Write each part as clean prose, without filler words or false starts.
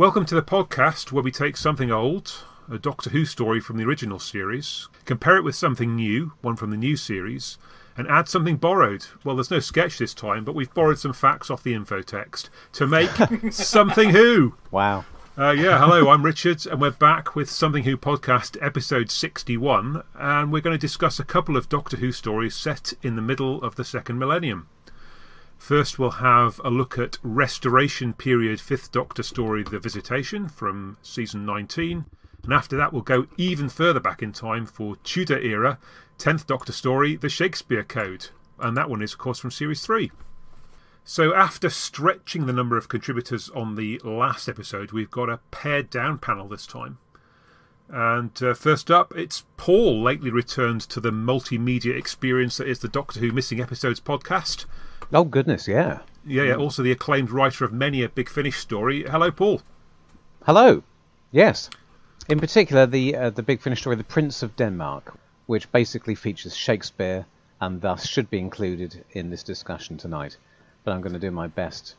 Welcome to the podcast where we take something old, a Doctor Who story from the original series, compare it with something new, one from the new series, and add something borrowed. Well, there's no sketch this time, but we've borrowed some facts off the info text to make Something Who. Wow. Hello, I'm Richard, and we're back with Something Who podcast episode 61, and we're going to discuss a couple of Doctor Who stories set in the middle of the second millennium. First, we'll have a look at Restoration period 5th Doctor story The Visitation from season 19, and after that we'll go even further back in time for Tudor era 10th Doctor story The Shakespeare Code, and that one is of course from series 3. So after stretching the number of contributors on the last episode, we've got a pared down panel this time. And first up, it's Paul, lately returned to the multimedia experience that is the Doctor Who Missing Episodes podcast. Oh, goodness, yeah. Yeah. Also the acclaimed writer of many a Big Finish story. Hello, Paul. Hello. Yes. In particular, the Big Finish story, The Prince of Denmark, which basically features Shakespeare and thus should be included in this discussion tonight. But I'm going to do my best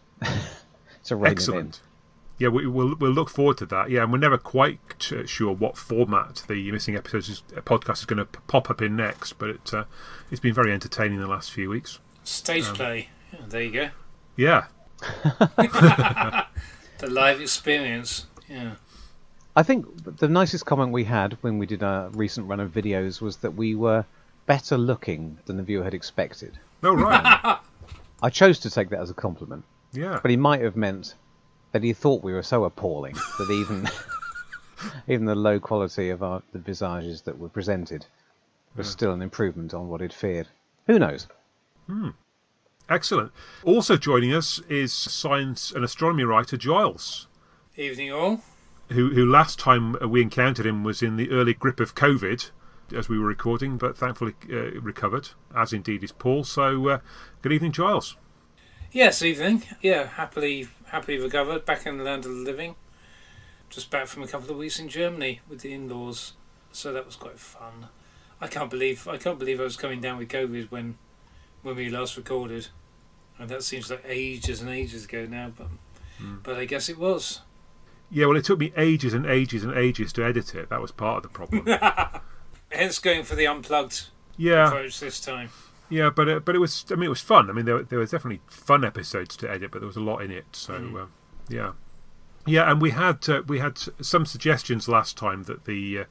to rein it in. Yeah, we'll look forward to that. Yeah, and we're never quite sure what format the Missing Episodes podcast is going to pop up in next, but it's been very entertaining the last few weeks. Stage play. Yeah, there you go. Yeah. The live experience. Yeah. I think the nicest comment we had when we did our recent run of videos was that we were better looking than the viewer had expected. Oh, right. I chose to take that as a compliment. Yeah. But he might have meant that he thought we were so appalling that even the low quality of the visages that were presented was still an improvement on what he'd feared. Who knows? Excellent. Also joining us is science and astronomy writer Giles. Evening all. Who last time we encountered him was in the early grip of COVID as we were recording, but thankfully recovered, as indeed is Paul. So good evening, Giles. Yes, evening. Yeah, happily recovered, back in the land of the living. Just back from a couple of weeks in Germany with the in-laws, so that was quite fun. I can't believe I was coming down with COVID when we last recorded, and that seems like ages and ages ago now, but I guess it was. Yeah, well, it took me ages and ages and ages to edit it. That was part of the problem. Hence going for the unplugged approach this time. Yeah, but it was. I mean, it was fun. I mean, there were definitely fun episodes to edit, but there was a lot in it. So yeah. And we had some suggestions last time that the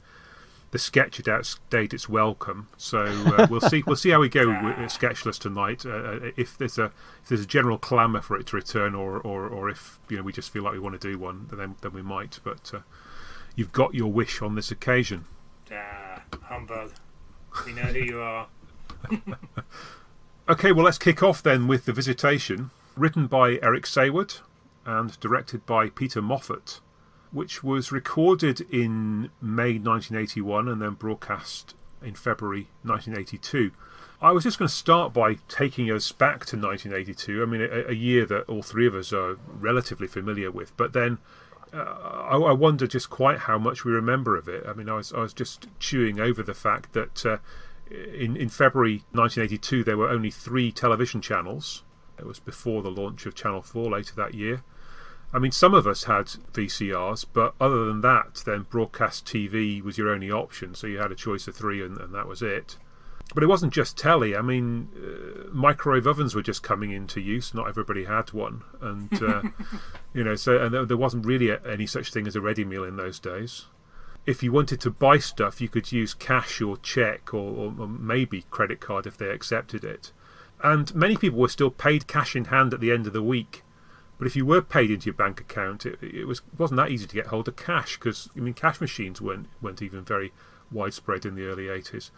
sketch had outstayed its welcome. So we'll see how we go with Sketchless tonight. If there's a general clamour for it to return, or if we just feel like we want to do one, then we might. But you've got your wish on this occasion. Humbug. We know who you are. Okay, well, let's kick off then with The Visitation, written by Eric Sayward and directed by Peter Moffat, which was recorded in May 1981 and then broadcast in February 1982. I was just going to start by taking us back to 1982. I mean, a year that all three of us are relatively familiar with, but then I wonder just quite how much we remember of it. I mean, I was just chewing over the fact that in February 1982 there were only 3 television channels. It was before the launch of Channel 4 later that year. I mean, some of us had VCRs, but other than that, then broadcast TV was your only option, so you had a choice of 3 and that was it. But it wasn't just telly. I mean, microwave ovens were just coming into use. Not everybody had one, and there wasn't really any such thing as a ready meal in those days. If you wanted to buy stuff, you could use cash or cheque or maybe credit card if they accepted it. And many people were still paid cash in hand at the end of the week. But if you were paid into your bank account, it wasn't that easy to get hold of cash, because cash machines weren't even very widespread in the early 80s.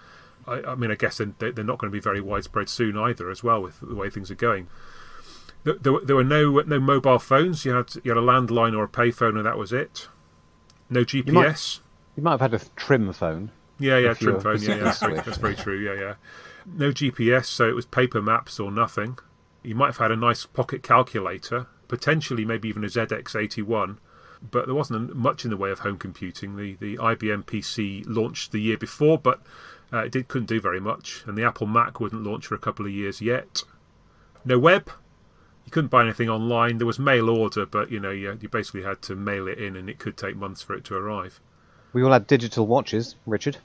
I mean, I guess they're not going to be very widespread soon either, as well, with the way things are going. There were no mobile phones. You had a landline or a payphone, and that was it. No GPS. You might have had a trim phone. Yeah, trim phone. Yeah, that's very true. Yeah. No GPS, so it was paper maps or nothing. You might have had a nice pocket calculator, potentially maybe even a ZX81, but there wasn't much in the way of home computing. The IBM PC launched the year before, but it couldn't do very much, and the Apple Mac wouldn't launch for a couple of years yet. No web, You couldn't buy anything online. There was mail order, but you basically had to mail it in, and it could take months for it to arrive. We all had digital watches, Richard.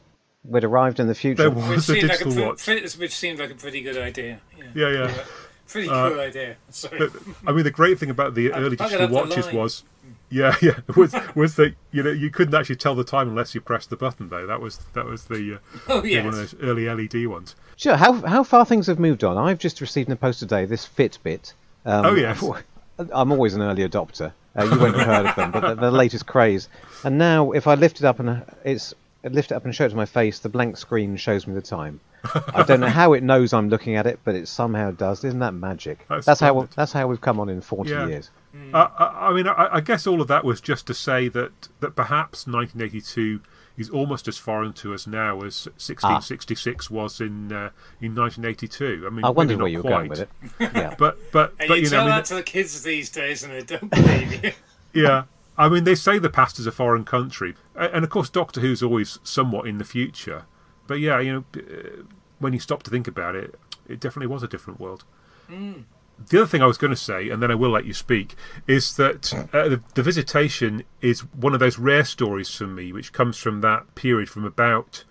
We'd arrived in the future. There was a digital watch. Which seemed like a pretty good idea. Yeah. Pretty cool idea. Sorry. I mean, the great thing about the early digital watches was, was that you couldn't actually tell the time unless you pressed the button. Though that was the one of those early LED ones. Sure. How far things have moved on. I've just received in the post today this Fitbit. Yes. I'm always an early adopter. You won't have heard of them, but the latest craze. And now, if I lift it up and show it to my face, the blank screen shows me the time. I don't know how it knows I'm looking at it, but it somehow does. Isn't that magic? That's how we've come on in 40 years. I mean, I guess all of that was just to say that perhaps 1982 is almost as foreign to us now as 1666 was in 1982. I mean, I wonder maybe where you were going with it. Yeah, but you tell that to the kids these days, and they don't believe you. Yeah. I mean, they say the past is a foreign country, and of course, Doctor Who's always somewhat in the future. But yeah, when you stop to think about it, it definitely was a different world. Mm. The other thing I was going to say, and then I will let you speak, is that the Visitation is one of those rare stories for me, which comes from that period from about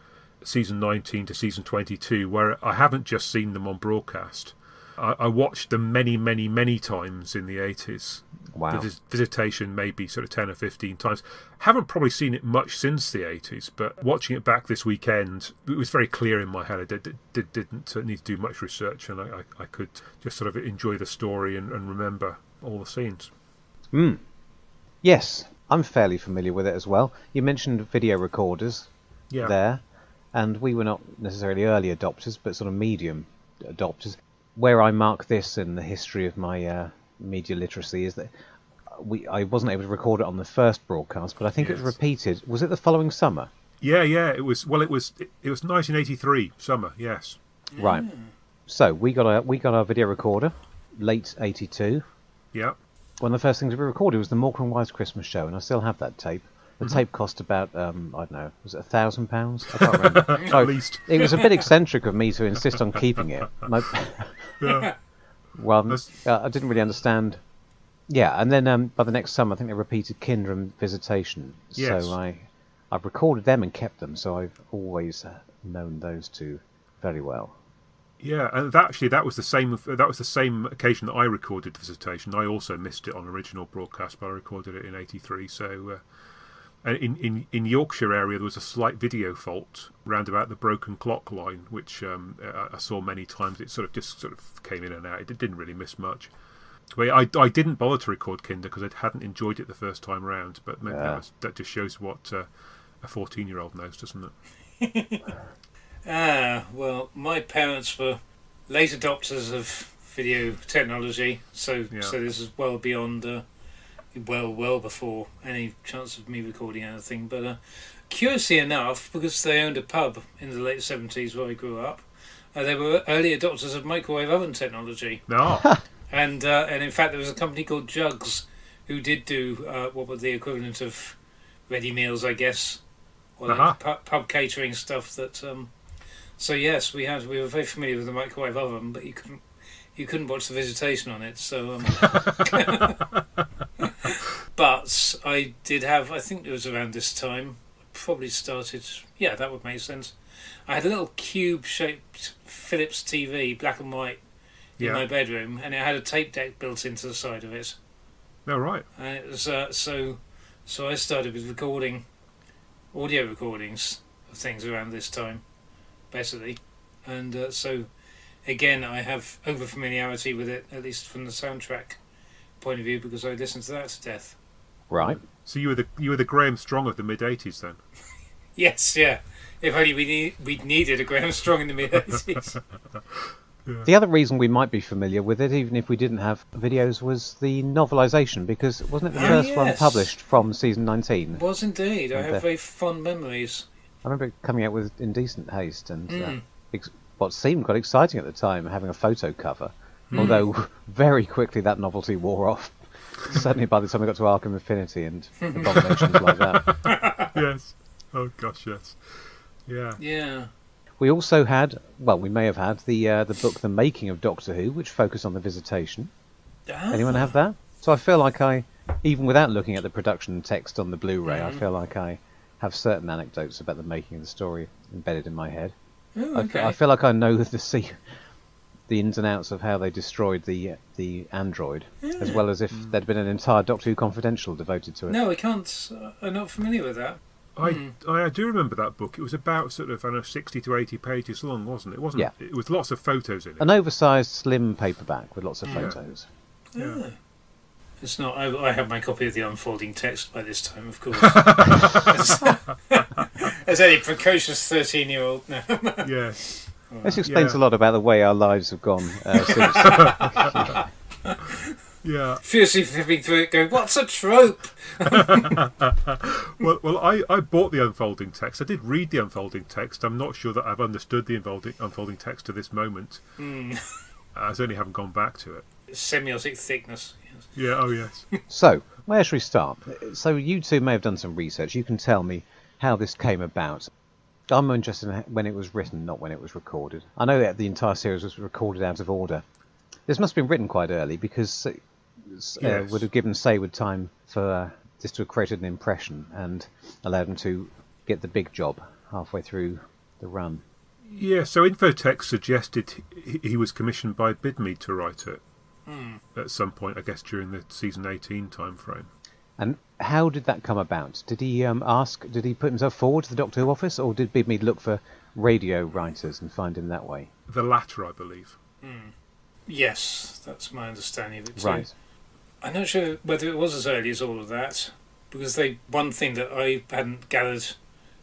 season 19 to season 22, where I haven't just seen them on broadcast. I watched them many, many, many times in the 80s. Wow. The Visitation maybe sort of 10 or 15 times. Haven't probably seen it much since the 80s, but watching it back this weekend, it was very clear in my head. I didn't need to do much research, and I could just sort of enjoy the story and remember all the scenes. Yes, I'm fairly familiar with it as well. You mentioned video recorders there, and we were not necessarily early adopters, but sort of medium adopters. Where I mark this in the history of my media literacy is that I wasn't able to record it on the first broadcast, but I think it was repeated. Was it the following summer? Yeah, it was. Well, it was 1983 summer. Yes. Right. So we got our video recorder, late '82. Yeah. One of the first things we recorded was the Morecambe Wives Christmas show, and I still have that tape. The tape cost about, I don't know, was it £1,000? I can't remember. At least. It was a bit eccentric of me to insist on keeping it. Well, I didn't really understand. Yeah, and then by the next summer, I think they repeated Kinder and Visitation. Yes. So I've recorded them and kept them, so I've always known those two very well. Yeah, and that was the same occasion that I recorded Visitation. I also missed it on original broadcast, but I recorded it in '83. So, in Yorkshire area, there was a slight video fault round about the broken clock line, which I saw many times. It sort of came in and out. It didn't really miss much. But I didn't bother to record Kinder because I hadn't enjoyed it the first time round. But maybe that just shows what a 14-year-old knows, doesn't it? Well, my parents were late adopters of video technology, so this is well beyond, well before any chance of me recording anything. But curiously enough, because they owned a pub in the late 70s where I grew up, they were early adopters of microwave oven technology. No. And in fact, there was a company called Jugs who did do what was the equivalent of ready meals, I guess, or like pub catering stuff. That so yes, we were very familiar with the microwave oven, but you couldn't watch the Visitation on it. So, but I did have. I think it was around this time. Probably started. Yeah, that would make sense. I had a little cube-shaped Philips TV, black and white, in my bedroom, and it had a tape deck built into the side of it. Oh, right. And it was so I started with recording audio recordings of things around this time, basically, and so again I have over familiarity with it, at least from the soundtrack point of view, because I listened to that to death. Right. So you were the Graham Strong of the mid-80s then? Yes, yeah. If only we'd needed a Graham Strong in the mid-80s. Yeah. The other reason we might be familiar with it, even if we didn't have videos, was the novelisation, because wasn't it the first one published from season 19? It was indeed. I have very fond memories. I remember it coming out with indecent haste, and what seemed quite exciting at the time, having a photo cover, although very quickly that novelty wore off. Certainly by the time we got to Arkham Infinity and abominations like that. Yes. Oh gosh, yes. Yeah. Yeah. We also had, well, we may have had the book The Making of Doctor Who, which focused on the Visitation. Anyone have that? So I feel like even without looking at the production text on the Blu-ray, I feel like I have certain anecdotes about the making of the story embedded in my head. Oh, okay. I feel like I know the ins and outs of how they destroyed the android, as well as if there'd been an entire Doctor Who Confidential devoted to it. No, I can't. I'm not familiar with that. I do remember that book. It was about sort of 60 to 80 pages long, wasn't it? It wasn't. Yeah. It was lots of photos in it. An oversized, slim paperback with lots of photos. Yeah. It's not. I have my copy of the unfolding text by this time, of course. As any precocious 13-year-old. No. Yes. This explains a lot about the way our lives have gone since. Yeah. Fiercely flipping through it, going, "What's a trope?" Well, I bought the unfolding text. I did read the unfolding text. I'm not sure that I've understood the unfolding text to this moment. I certainly haven't gone back to it. Semiotic thickness. Yes. Yeah. Oh, yes. So, where should we start? So, you two may have done some research. You can tell me how this came about. I'm more interested in when it was written, not when it was recorded. I know that the entire series was recorded out of order. This must have been written quite early because it would have given Saywood time for this to have created an impression and allowed him to get the big job halfway through the run. Yeah, so Infotext suggested he was commissioned by Bidmead to write it at some point, I guess, during the season 18 time frame. And how did that come about? Did he did he put himself forward to the Doctor Who office, or did Bidmead look for radio writers and find him that way? The latter, I believe. Yes, that's my understanding of it too. Right. I'm not sure whether it was as early as all of that, because one thing that I hadn't gathered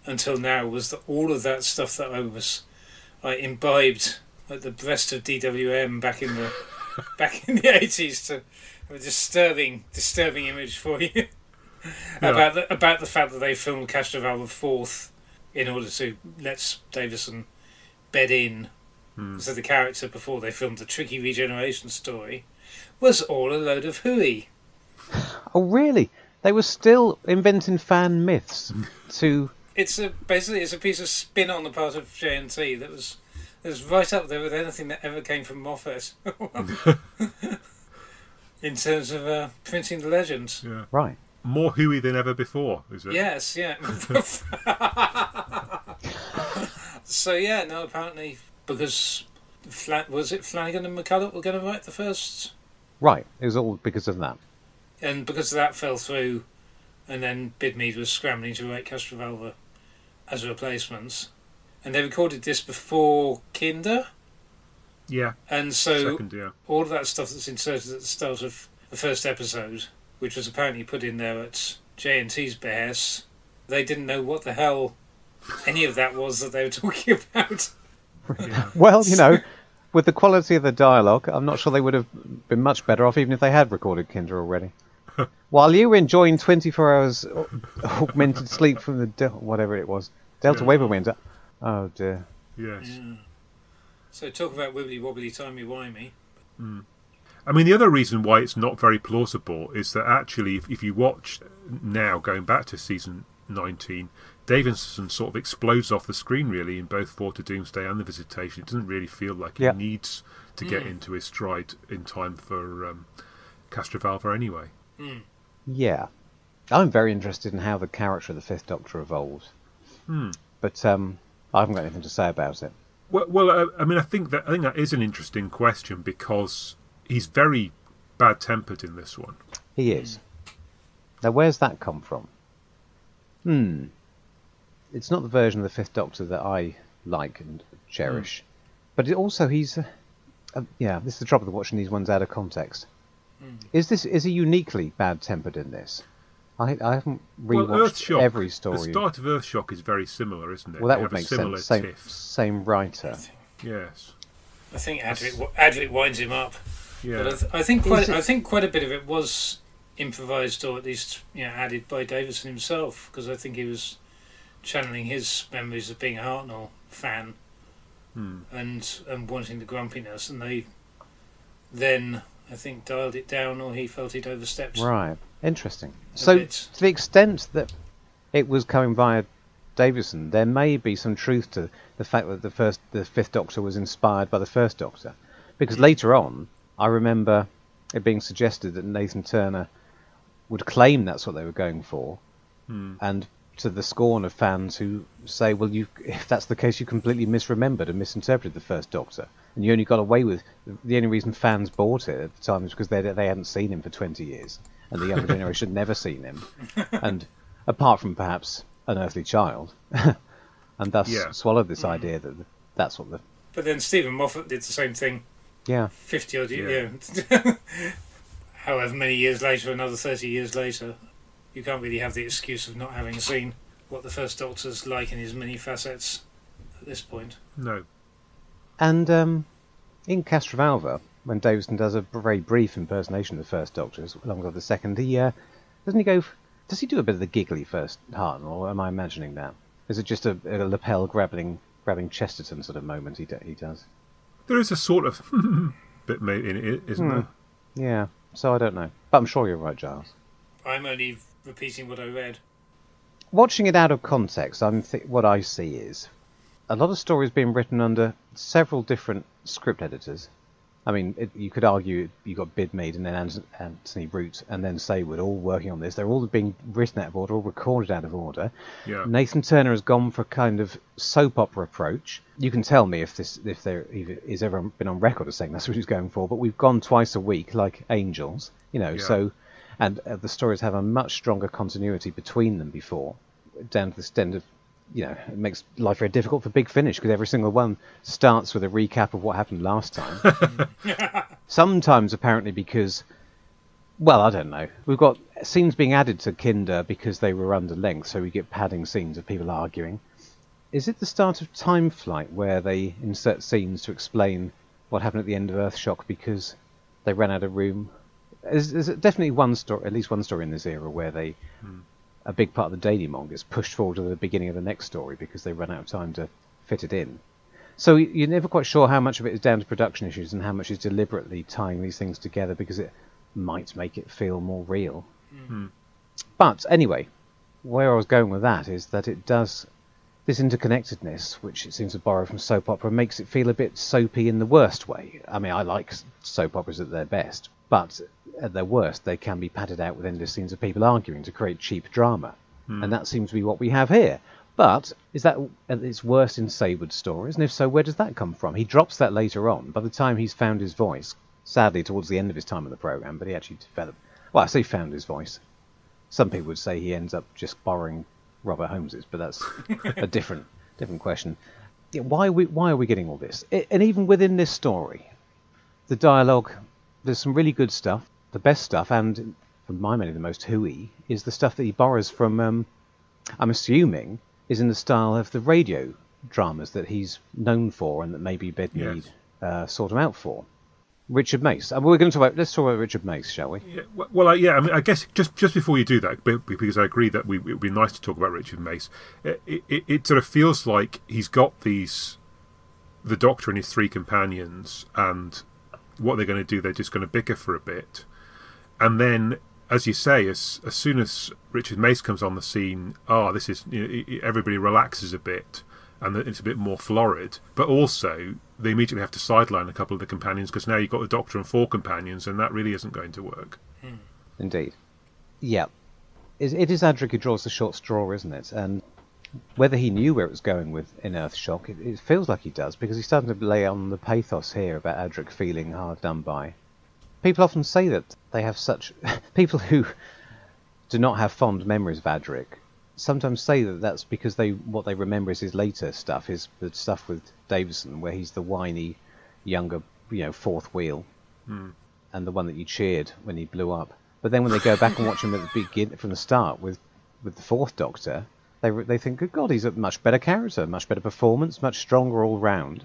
until now was that all of that stuff that I imbibed at the breast of DWM back in the 80s to a disturbing image for you about the fact that they filmed Castrovalva 4th in order to let Davison bed in so the character before they filmed the tricky regeneration story was all a load of hooey. Oh, really? They were still inventing fan myths to... Basically it's a piece of spin on the part of JNT that was right up there with anything that ever came from Moffat in terms of printing the legends. Yeah. Right. More hooey than ever before, is it? Yes, yeah. So yeah, no, apparently because was it Flanagan and McCulloch were going to write the first? Right, it was all because of that. And because that fell through, and then Bidmead was scrambling to write Castrovalva as a replacement. And they recorded this before Kinder. Yeah. And so Second, yeah. all of that stuff that's inserted at the start of the first episode, which was apparently put in there at J&T's behest, they didn't know what the hell any of that was that they were talking about. Yeah. Well, with the quality of the dialogue, I'm not sure they would have been much better off even if they had recorded Kinder already. While you were enjoying 24 hours augmented sleep from the whatever it was, Delta Wave Wind. Oh dear. Yes. Yeah. So talk about wibbly wobbly timey wimey. I mean, the other reason why it's not very plausible is that actually, if you watch now, going back to season 19, Davison sort of explodes off the screen, really, in both Four to Doomsday and The Visitation. It doesn't really feel like he needs to get into his stride in time for Castrovalva anyway. Yeah. I'm very interested in how the character of the Fifth Doctor evolves. But I haven't got anything to say about it. Well, I mean, I think that is an interesting question because he's very bad-tempered in this one. He is. Now, where's that come from? It's not the version of the Fifth Doctor that I like and cherish. But he's... this is the trouble with watching these ones out of context. Is he uniquely bad-tempered in this? I haven't rewatched every story. The start of Earthshock is very similar, isn't it? Well, that would make sense. Same writer. Yes. I think Adric winds him up. Yeah. But I think quite a bit of it was improvised, or at least added by Davison himself, because I think he was channeling his memories of being a Hartnell fan and wanting the grumpiness, and they then I think dialed it down, or he felt he'd overstepped. Right. Interesting. So, to the extent that it was coming via Davison, there may be some truth to the fact that the Fifth Doctor was inspired by the First Doctor, because later on, I remember it being suggested that Nathan Turner would claim that's what they were going for, and to the scorn of fans who say, well, if that's the case, you completely misremembered and misinterpreted the First Doctor, and you only got away with... The only reason fans bought it at the time was because they hadn't seen him for 20 years, and the younger generation had never seen him, and apart from perhaps An Earthly Child, and thus swallowed this idea that that's what the... But then Stephen Moffat did the same thing. Yeah. 50 odd years. However many years later, another 30 years later, you can't really have the excuse of not having seen what the First Doctor's like in his many facets at this point. No. And in Castrovalva, when Davison does a very brief impersonation of the First Doctor, alongside the second, he doesn't he go... Does he do a bit of the giggly first Harton, or am I imagining that? Is it just a lapel grabbing Chesterton sort of moment he does? There is a sort of bit in it, isn't there? Yeah, so I don't know. But I'm sure you're right, Giles. I'm only repeating what I read. Watching it out of context, what I see is a lot of stories being written under several different script editors. I mean, you could argue you got Bidmead and then Anthony Root and then Saywood all working on this. They're all being written out of order, all recorded out of order. Yeah. Nathan Turner has gone for a kind of soap opera approach. You can tell me if there is ever been on record as saying that's what he's going for. But we've gone twice a week, like Angels, So, and the stories have a much stronger continuity between them before, down to the extent of. It makes life very difficult for Big Finish because every single one starts with a recap of what happened last time. Sometimes, apparently, because, well, I don't know. We've got scenes being added to Kinder because they were under length, so we get padding scenes of people arguing. Is it the start of Time Flight where they insert scenes to explain what happened at the end of Earthshock because they ran out of room? There's definitely at least one story in this era where they... A big part of the denouement gets pushed forward to the beginning of the next story because they run out of time to fit it in. So you're never quite sure how much of it is down to production issues and how much is deliberately tying these things together because it might make it feel more real. But anyway, where I was going with that is that it does... This interconnectedness, which it seems to borrow from soap opera, makes it feel a bit soapy in the worst way. I mean, I like soap operas at their best, but at their worst, they can be padded out with endless scenes of people arguing to create cheap drama. And that seems to be what we have here. But is that at its worst in Saywood's stories? And if so, where does that come from? He drops that later on. By the time he's found his voice, sadly towards the end of his time on the programme, but he actually developed... Well, I say found his voice. Some people would say he ends up just borrowing Robert Holmes's, but that's a different question. Why are we getting all this? And even within this story, the dialogue, there's some really good stuff. The best stuff, and for my money the most hooey, is the stuff that he borrows from, I'm assuming, is in the style of the radio dramas that he's known for and that maybe Bidmead sought him out for. Richard Mace. Let's talk about Richard Mace, shall we? Yeah, well, I mean, I guess just before you do that, because I agree that it would be nice to talk about Richard Mace, it sort of feels like he's got the Doctor and his three companions, and what they're going to do, they're just going to bicker for a bit. And then, as you say, as soon as Richard Mace comes on the scene, this is everybody relaxes a bit, and it's a bit more florid. But also, they immediately have to sideline a couple of the companions because now you've got the Doctor and four companions, and that really isn't going to work. Indeed. Yeah. It is Adric who draws the short straw, isn't it? And whether he knew where it was going with in Earthshock, it feels like he does, because he's starting to lay on the pathos here about Adric feeling hard done by. People often say that they have such... People who do not have fond memories of Adric sometimes say that that's because what they remember is his later stuff, the stuff with Davison, where he's the whiny, younger, fourth wheel, and the one that you cheered when he blew up. But then when they go back and watch him at the beginning, from the start, with the fourth Doctor, they think, good God, he's a much better character, much better performance, much stronger all round.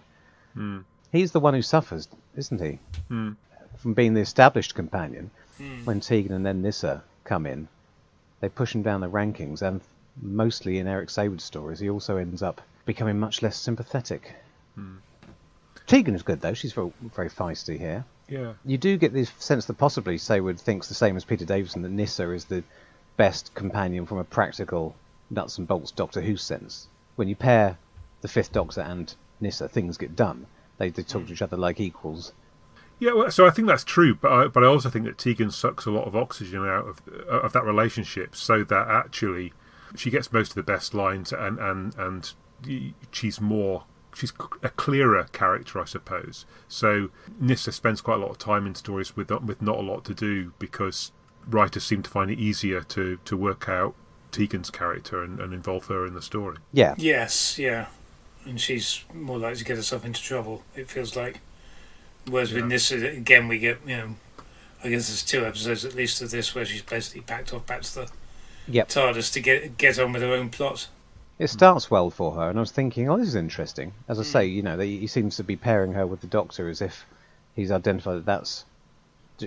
He's the one who suffers, isn't he? From being the established companion. When Tegan and then Nyssa come in, they push him down the rankings, and mostly in Eric Saywood's stories, he also ends up becoming much less sympathetic. Tegan is good, though. She's very, very feisty here. Yeah. You do get this sense that possibly Saywood thinks the same as Peter Davison, that Nyssa is the best companion from a practical nuts and bolts Doctor Who sense. When you pair the fifth Doctor and Nyssa, things get done. They talk to each other like equals. Yeah, well, so I think that's true, but I also think that Tegan sucks a lot of oxygen out of that relationship, so that actually she gets most of the best lines, and she's a clearer character, I suppose. So Nyssa spends quite a lot of time in stories with not a lot to do, because writers seem to find it easier to work out Tegan's character and involve her in the story. Yeah. Yes, yeah. And she's more likely to get herself into trouble, it feels like. Whereas with this, again, we get, I guess there's 2 episodes at least of this where she's basically packed off back to the TARDIS to get on with her own plot. It starts well for her, and I was thinking, this is interesting. As I say, he seems to be pairing her with the Doctor as if he's identified that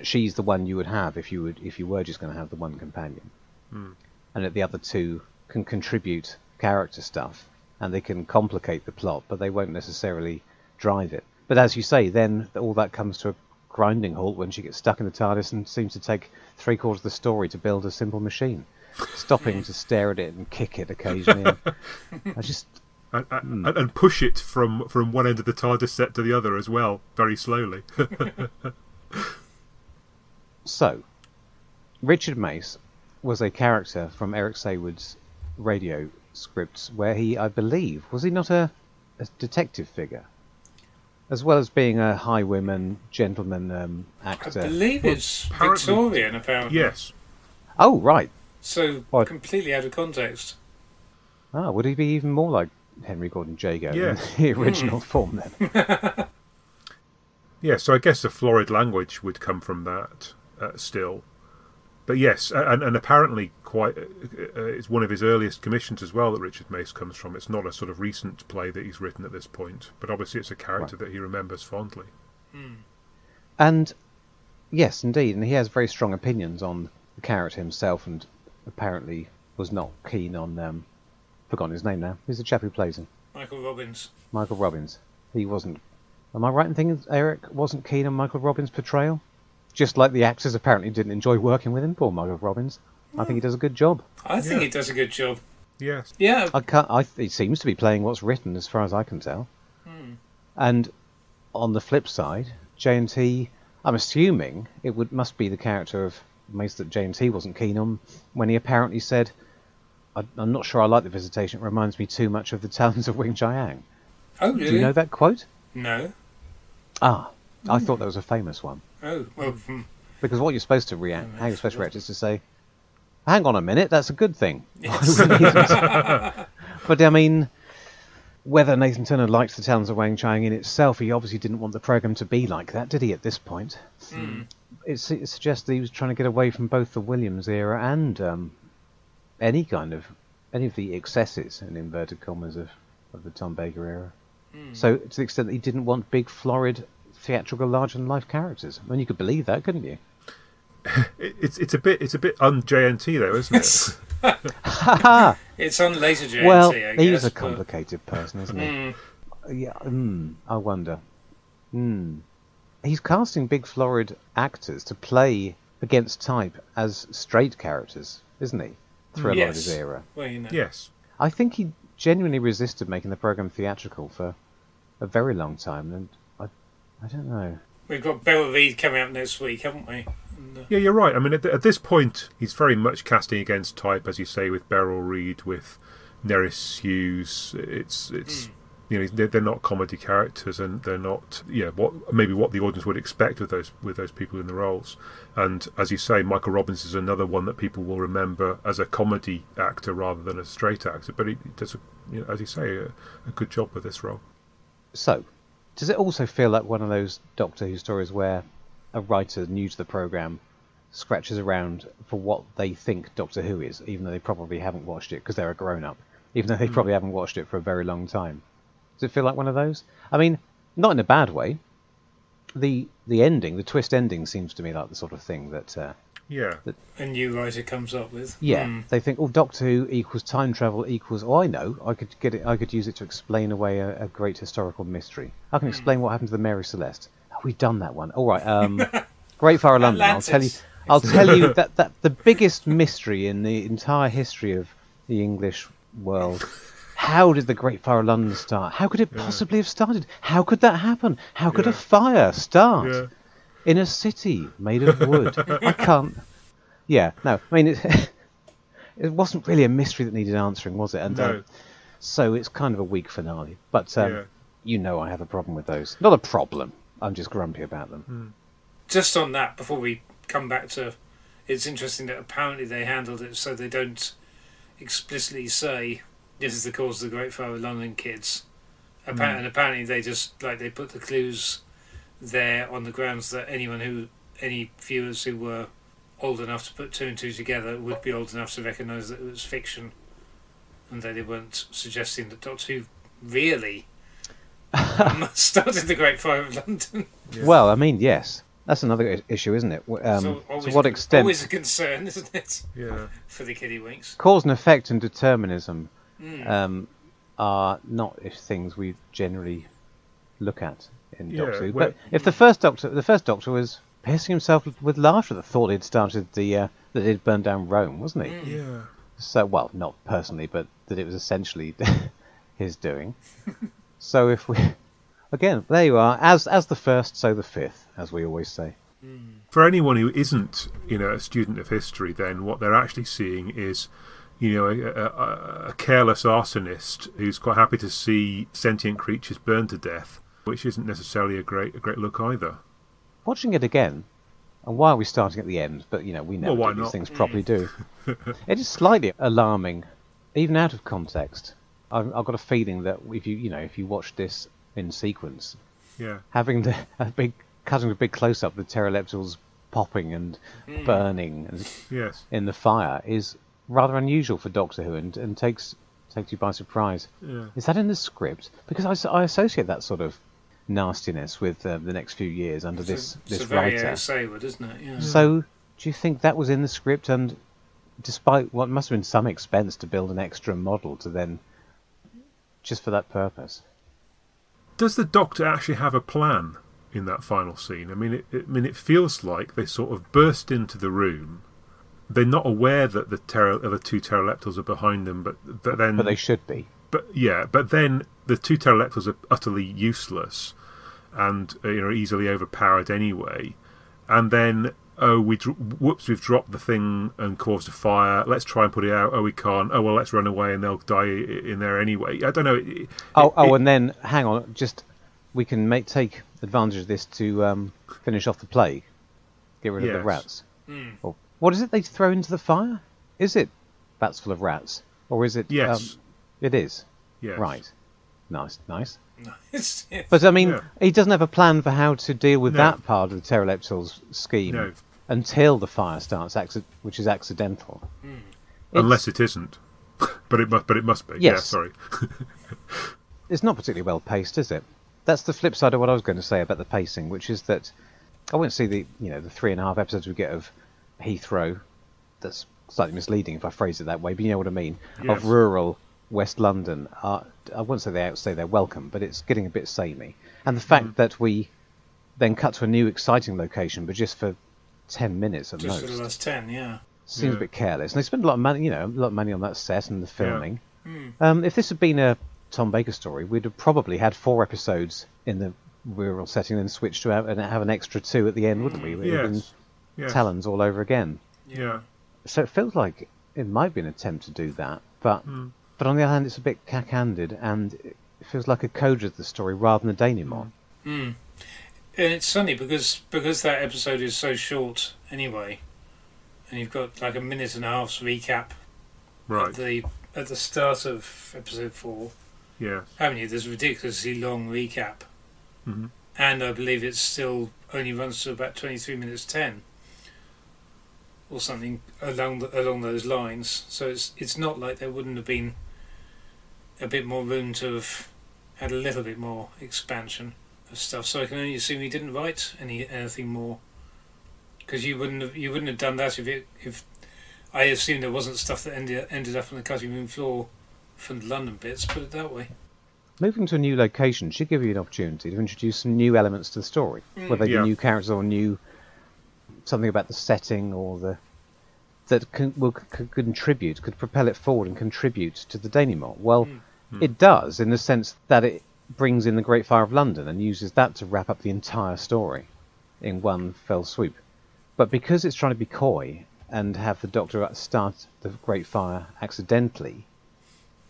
she's the one you would have if you were just going to have the one companion, and that the other 2 can contribute character stuff and they can complicate the plot, but they won't necessarily drive it. But as you say, then all that comes to a grinding halt when she gets stuck in the TARDIS and seems to take 3/4 of the story to build a simple machine, stopping to stare at it and kick it occasionally. And push it from one end of the TARDIS set to the other as well, very slowly. So, Richard Mace was a character from Eric Saywood's radio scripts where he, I believe, was he not a detective figure? As well as being a highwayman, gentleman actor. I believe it's Victorian, apparently. Yes. Oh, right. So, completely out of context. Would he be even more like Henry Gordon Jago in the original form then? Yeah, so I guess the florid language would come from that still. But yes, and apparently it's one of his earliest commissions as well that Richard Mace comes from. It's not a sort of recent play that he's written at this point, but obviously it's a character that he remembers fondly. And yes, indeed, and he has very strong opinions on the character himself, and apparently was not keen on... forgotten his name now. Who's the chap who plays him? Michael Robbins. Michael Robbins. He wasn't... Am I right in thinking Eric wasn't keen on Michael Robbins' portrayal? Just like the actors apparently didn't enjoy working with him, poor Michael Robbins. I think he does a good job. I think he does a good job. Yes. Yeah. He seems to be playing what's written, as far as I can tell. And on the flip side, J&T, I'm assuming must be the character of Mace that J&T wasn't keen on, when he apparently said, I'm not sure I like the Visitation, it reminds me too much of the Talons of Wing Chiang. Oh, really? Do you know that quote? No. I thought that was a famous one. Oh, well... Because what you're supposed to react, how you're supposed to react is to say, hang on a minute, that's a good thing. Yes. But I mean, whether Nathan Turner likes the Talons of Wang Chiang in itself, he obviously didn't want the programme to be like that, did he, at this point? It suggests that he was trying to get away from both the Williams era and any of the excesses, in inverted commas, of the Tom Baker era. So to the extent that he didn't want big, florid, theatrical, larger-than-life characters. I mean, you could believe that, couldn't you? It's a bit un-JNT though, isn't it? It's on later JNT, well, I guess. He's a complicated person, isn't he? Yeah. I wonder. He's casting big, florid actors to play against type as straight characters, isn't he? Through a lot of his era. Well, Yes. I think he genuinely resisted making the programme theatrical for a very long time, and I don't know. We've got Beryl Reid coming up next week, haven't we? And, Yeah, you're right. I mean, at this point, he's very much casting against type, as you say, with Beryl Reid, with Nerys Hughes. It's they're not comedy characters, and they're not what the audience would expect with those people in the roles. And as you say, Michael Robbins is another one that people will remember as a comedy actor rather than a straight actor. But he does, as you say, a good job with this role. So, does it also feel like one of those Doctor Who stories where a writer new to the programme scratches around for what they think Doctor Who is, even though they probably haven't watched it because they're a grown-up, even though they probably haven't watched it for a very long time? Does it feel like one of those? I mean, not in a bad way. The ending, the twist ending, seems to me like the sort of thing that a new writer comes up with. Yeah, they think, Doctor Who equals time travel equals... I know, I could get it. I could use it to explain away a great historical mystery. I can explain what happened to the Mary Celeste. We've done that one. All right, Great Fire of London. I'll tell you that the biggest mystery in the entire history of the English world. How did the Great Fire of London start? How could it possibly have started? How could that happen? How could a fire start? in a city made of wood. I can't. Yeah, no. I mean, it wasn't really a mystery that needed answering, was it? And No. so it's kind of a weak finale. But you know, I have a problem with those. Not a problem. I'm just grumpy about them. Just on that, before we come back to, it's interesting that apparently they handled it so they don't explicitly say this is the cause of the Great Fire of London, kids. And apparently they just they put the clues there on the grounds that any viewers who were old enough to put two and two together would be old enough to recognise that it was fiction, and they weren't suggesting that Doctor Who really started the Great Fire of London. Yeah. Well, I mean, yes. That's another issue, isn't it? To what extent... Always a concern, isn't it? Yeah. For the kiddywinks. Cause and effect and determinism are not things we generally look at in Doctor Who. But if the first Doctor was piercing himself with laughter at the thought he'd started that he'd burned down Rome, wasn't he? Yeah. So, well, not personally, but that it was essentially his doing. So if we... Again, there you are. As the first, so the fifth, as we always say. For anyone who isn't, a student of history, then what they're actually seeing is, a careless arsonist who's quite happy to see sentient creatures burn to death, which isn't necessarily a great look either. Watching it again, and why are we starting at the end? But we never do these things properly, do. It is slightly alarming, even out of context. I've got a feeling that if you watch this in sequence, having cutting a big close up, the pteroleptals popping and burning in the fire is rather unusual for Doctor Who and takes you by surprise. Yeah. Is that in the script? Because I associate that sort of nastiness with the next few years under this writer. Very Sayward, isn't it? Yeah. So do you think that was in the script, and despite what must have been some expense to build an extra model to then just for that purpose? Does the Doctor actually have a plan in that final scene? I mean, it feels like they sort of burst into the room. They're not aware that the two pteroleptals are behind them, but they should be. But then the two pteroleptals are utterly useless and easily overpowered anyway. And then we've dropped the thing and caused a fire. Let's try and put it out. Oh, we can't. Oh well, let's run away and they'll die in there anyway. I don't know. And then hang on, we can take advantage of this to finish off the plague, get rid of the rats. Or, what is it they throw into the fire? Is it vats full of rats, or is it? Yes, it is. Yes. Right. Nice. Nice. But I mean, he doesn't have a plan for how to deal with that part of the pteroleptal's scheme until the fire starts, which is accidental. Unless it isn't, but it must be. Yes. Yeah, sorry. It's not particularly well paced, is it? That's the flip side of what I was going to say about the pacing, which is that I won't see the 3.5 episodes we get of Heathrow. That's slightly misleading if I phrase it that way, but you know what I mean. Yes. Of rural West London, I wouldn't say they outstay their welcome, but it's getting a bit samey. And the fact that we then cut to a new exciting location, but just for 10 minutes at most. Just for the last 10, seems a bit careless. And they spent a lot of money, on that set and the filming. If this had been a Tom Baker story, we'd have probably had 4 episodes in the rural setting, then switched to and have an extra 2 at the end, wouldn't we? It would have been Talons all over again. Yeah. So it feels like it might be an attempt to do that, but on the other hand, it's a bit cack-handed, and it feels like a code of the story rather than a denouement. And it's funny because that episode is so short anyway, and you've got like a 1.5 minutes recap at the start of episode 4. Yeah, haven't you? There's a ridiculously long recap, and I believe it still only runs to about 23 minutes 10. Or something along those lines. So it's not like there wouldn't have been a bit more room to have had a little bit more expansion of stuff. So I can only assume he didn't write anything more, because you wouldn't have done that if I assume there wasn't stuff that ended up on the cutting room floor from the London bits. Put it that way. Moving to a new location should give you an opportunity to introduce some new elements to the story, whether they be new characters or new. Something about the setting or that could propel it forward and contribute to the denouement. Well, it does in the sense that it brings in the Great Fire of London and uses that to wrap up the entire story. in one fell swoop. But because it's trying to be coy and have the Doctor start the Great Fire accidentally,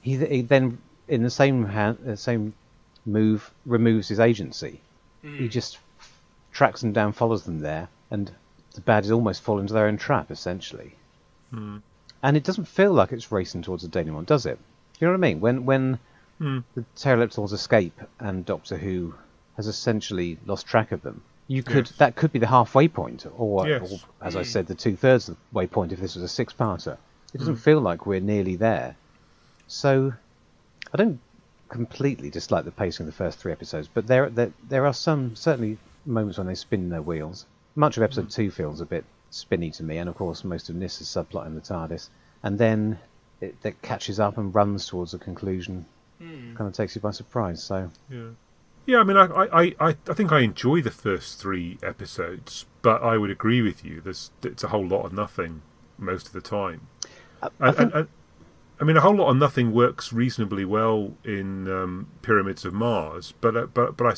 he then, in the same move, removes his agency. He just tracks them down, follows them there, and the baddies almost fall into their own trap, essentially. And it doesn't feel like it's racing towards the denouement, does it? You know what I mean? When the Pterodactyls escape and Doctor Who has essentially lost track of them, that could be the halfway point, or as I said, the 2/3 of the way point if this was a six-parter. It doesn't feel like we're nearly there. So I don't completely dislike the pacing of the first 3 episodes, but there are some, certainly, moments when they spin their wheels. Much of episode 2 feels a bit spinny to me, and of course most of Nissa's subplot in the TARDIS. And then it catches up and runs towards a conclusion. Kind of takes you by surprise. So yeah. I mean, I think I enjoy the first 3 episodes, but I would agree with you. It's a whole lot of nothing most of the time. I mean, a whole lot of nothing works reasonably well in Pyramids of Mars, but I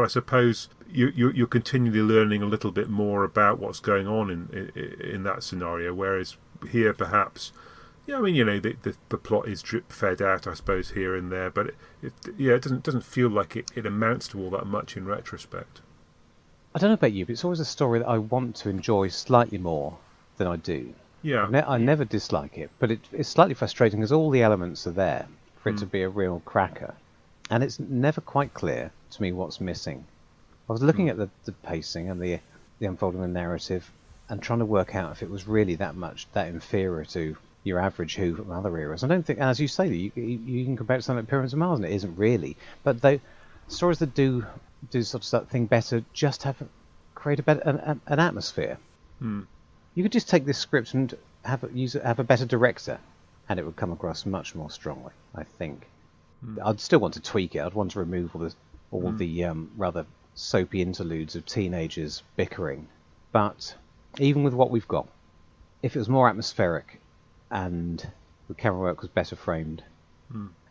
suppose you're continually learning a little bit more about what's going on in that scenario. Whereas here, perhaps, I mean, the plot is drip fed out, I suppose, here and there, but it doesn't feel like it amounts to all that much in retrospect. I don't know about you, but it's always a story that I want to enjoy slightly more than I do. Yeah, I never dislike it, but it's slightly frustrating because all the elements are there for it to be a real cracker, and it's never quite clear to me what's missing. I was looking at the pacing and the unfolding of the narrative and trying to work out if it was really that inferior to your average Who from other eras. I don't think, and as you say, you can compare it to something like Pyramids of Mars, and it isn't really. But stories that do sort of that thing better just create an atmosphere. You could just take this script and have a better director, and it would come across much more strongly, I think. I'd still want to tweak it. I'd want to remove all the rather soapy interludes of teenagers bickering. But even with what we've got, if it was more atmospheric and the camera work was better framed